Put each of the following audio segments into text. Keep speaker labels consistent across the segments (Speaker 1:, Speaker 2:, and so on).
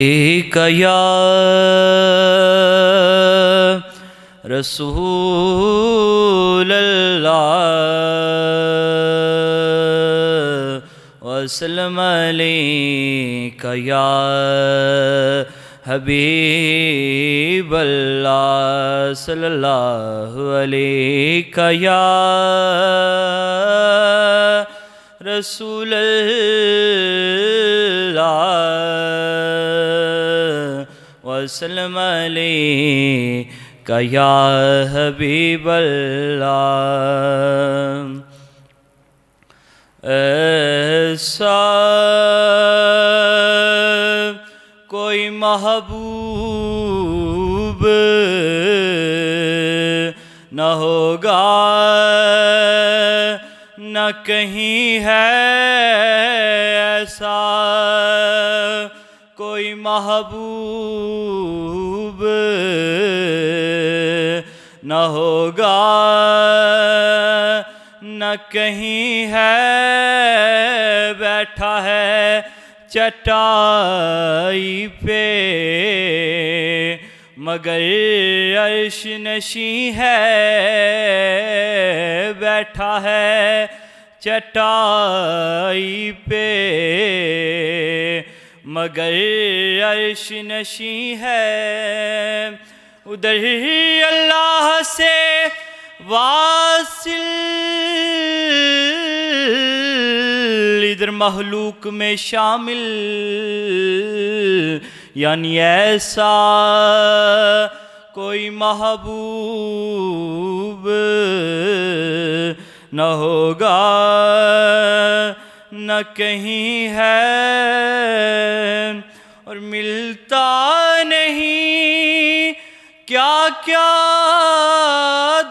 Speaker 1: ایک یا رسول اللہ وسلم علیک یا حبیب اللہ صلی اللہ علیک یا رسول اللہ وسلم علیک یا حبیب اللہ۔ ایسا کوئی محبوب نہ ہوگا نہ کہیں ہے ایسا کوئی محبوب نہ ہوگا نہ کہیں ہے بیٹھا ہے چٹائی پہ مگر عرش نشیں ہے بیٹھا ہے چٹائی پہ مگر عرش نشیں ہے۔ ادھر ہی اللہ سے واصل ادھر مخلوق میں شامل یعنی ایسا کوئی محبوب نہ ہوگا نہ کہیں ہے اور ملتا نہیں کیا کیا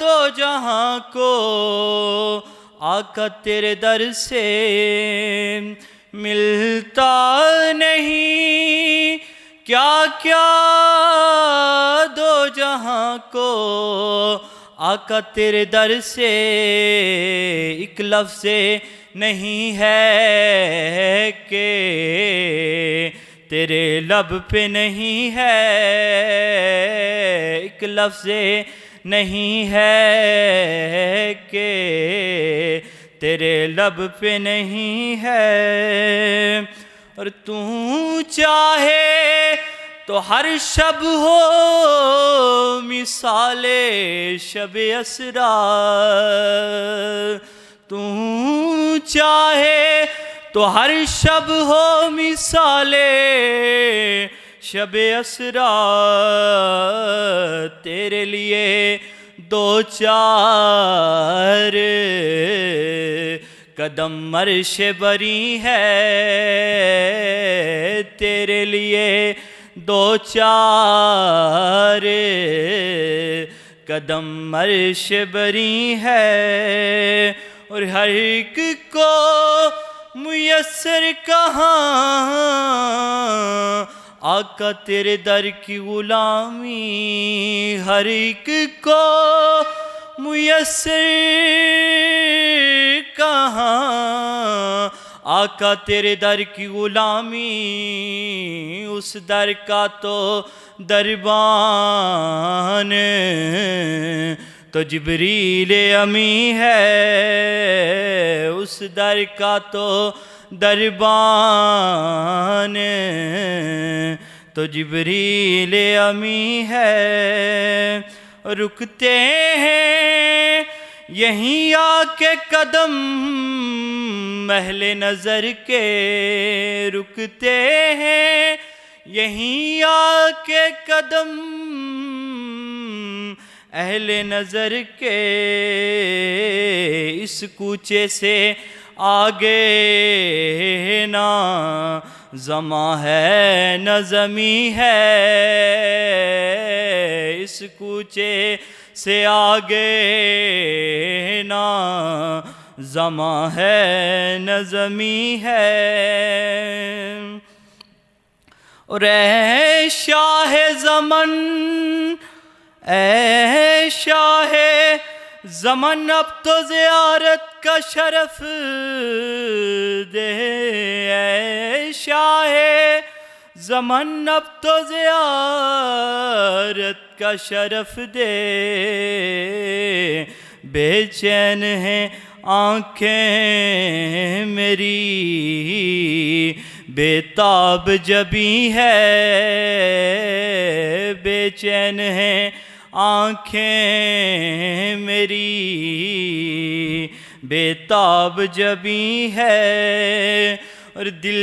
Speaker 1: دو جہاں کو آقا تیرے در سے ملتا نہیں کیا کیا دو جہاں کو آقا تیرے در سے ایک لفظ نہیں ہے کہ تیرے لب پہ نہیں ہے ایک لفظ نہیں ہے کہ تیرے لب پہ نہیں ہے اور تو چاہے تو ہر شب ہو مثال شب اسرا تو چاہے تو ہر شب ہو مثال شب اسرا تیرے لیے دو چار قدم عرش بری ہے تیرے لیے دو چار قدم عرش بری ہے اور ہر ایک کو میسر کہاں آقا تیرے در کی غلامی ہر ایک کو میسر کہاں آقا تیرے در کی غلامی اس در کا تو دربان تو جبریل امی ہے اس در کا تو دربان تو جبریل امی ہے رکتے ہیں یہیں آ کے قدم اہل نظر کے رکتے ہیں یہیں آ کے قدم اہل نظر کے اس کوچے سے آگے نہ زماں ہے نہ زمیں ہے اس کوچے سے آگے نہ زماں ہے نہ زمیں ہے اور اے شاہ زمن اے شاہ زمن اب تو زیارت کا شرف دے اے شاہ زمن اب تو زیارت کا شرف دے، بے چین ہیں آنکھیں میری، بے تاب جبیں ہے، بے چین ہیں آنکھیں میری، بے تاب جبیں ہے، اور دل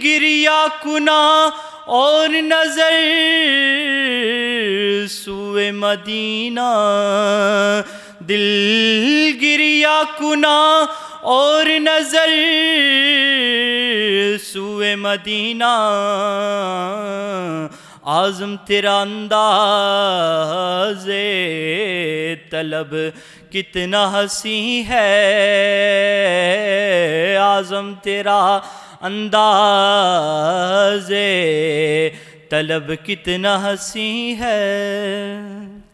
Speaker 1: گریا کنا اور نظر سوئے مدینہ، دل گریا کنا اور نظر سوئے مدینہ، عازم تیرا انداز طلب کتنا حسین ہے، عازم تیرا انداز طلب کتنا حسین ہے۔